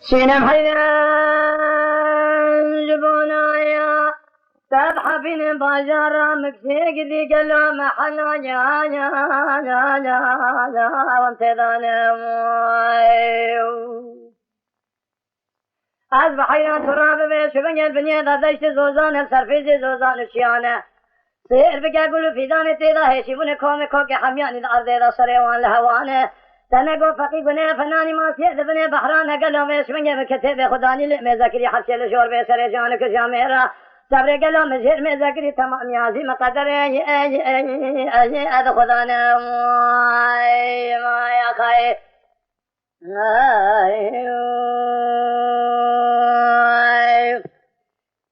سينم حيان جبونايا تضحى بين بازار مكسيك ذيك اللوم حلا يا يا يا يا يا وامتدان أصبح حيان تراب بشبن البنية ذا زوزان السرفيز زوزان الشيانة سير بقى قولوا في دانة تيدا هيشيبون كومي كوكي حمياني الأرض ذا صريوان لهوانه تنقو فقيق بني فناني ما سيئد بني بحران قالوا ميشمني بكتب خداني لئمي ذكري حرشي لشور بيسر جانك جاميرا صبر قالوا مزهر مي ذكري تمام يازي مقدر أذ خدانا ما يا خي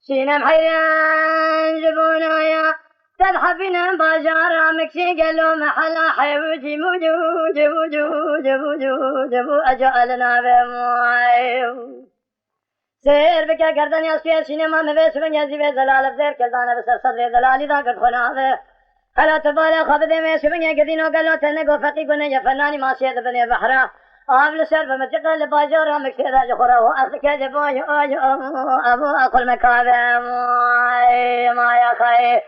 سينم حيران جبونايا تضحى بنا بازار مكسي قالوا محلا حيوتي موجو جبو جبو جبو أجعلنا بموايو سير بك گردن ياسفير سينما مبس من يزيب زلال بزير كلدان بسر صدر زلالي دا قد خناوه حلا تبالا خبده ميس من يقدينو قالوا تنقو فقيقو نجا فناني ما سيد بني بحرا آبل سر فمتقل لباجارا مكسيدا جخورا وأخذك جبو أبو أقل مكابه ما يا خي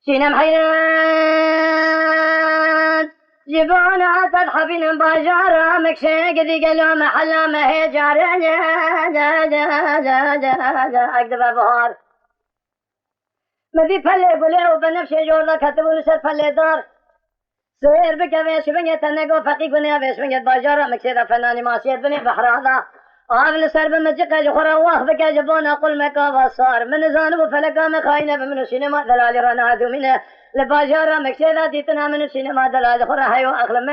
سينم حيران جبونا تضحى بين باجارة مكشيك ذي قالوا محلا ما هي جارة أكذب بهار مذي فلي بلي وبنفسي جورنا كتبوا لسر فلي دار سير بك ويش بني تنقو فقيق بني ويش بني باجارة مكشيدا فناني ماسيد بني بحرادا آبل سر بمجقة جخورا واخذك جبونا قل مكا وصار من زانب فلقا مخاينة بمن السينما دلالي رنادو منه لباجارة مكسيدا ديتنا من السينما دلالي خورا هايو أخلم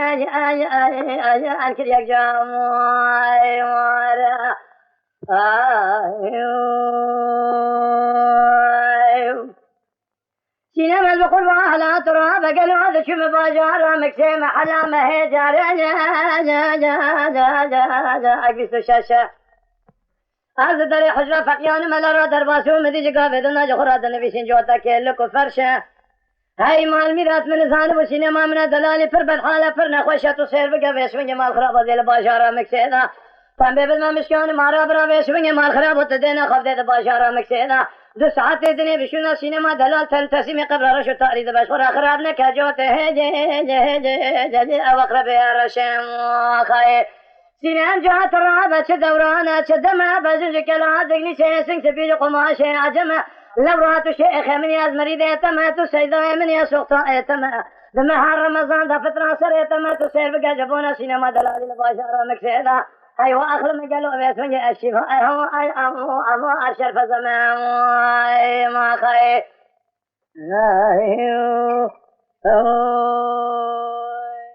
أنكر يكجام سينما البقول وأهلا تراب قالوا هذا شو باجارة مكسي محلا ما هي جارة أكبس الشاشة هذا داري حجرة فقيان ملارا درباسو مدي جقا بدنا جخورا دنبيسين جوتا كيلكو فرشة هاي مال ميرات من زانب وسينما من دلالي پر بالحالة پر نخوشة تصير بقى بيسمين مال خرابة دي لباجارة مكسيدا فان بيبد ما مشكان مارا برا بيسمين مال خرابة تدينا خف دي لباجارة مكسيدا 2 ساعت دني بشونا سينما دلال تنتسم قبل رشو تاريد بشورا خراب نكجوته جي او اقرب يا رشم خاي سينام جات رابع دورانه دمه بزنج كلا دغني سين سبيل قماشه عجمه لورات شيخ من ياز مريده تمات سيده من يسوق تمه دمه رمضان ده فتره سر تمات سير بقى جبونا سينما دلال الباشره مكسيدا ايوه اخر ما قالوا بيت من الشفاء هو ابو اشرف زمان ما خير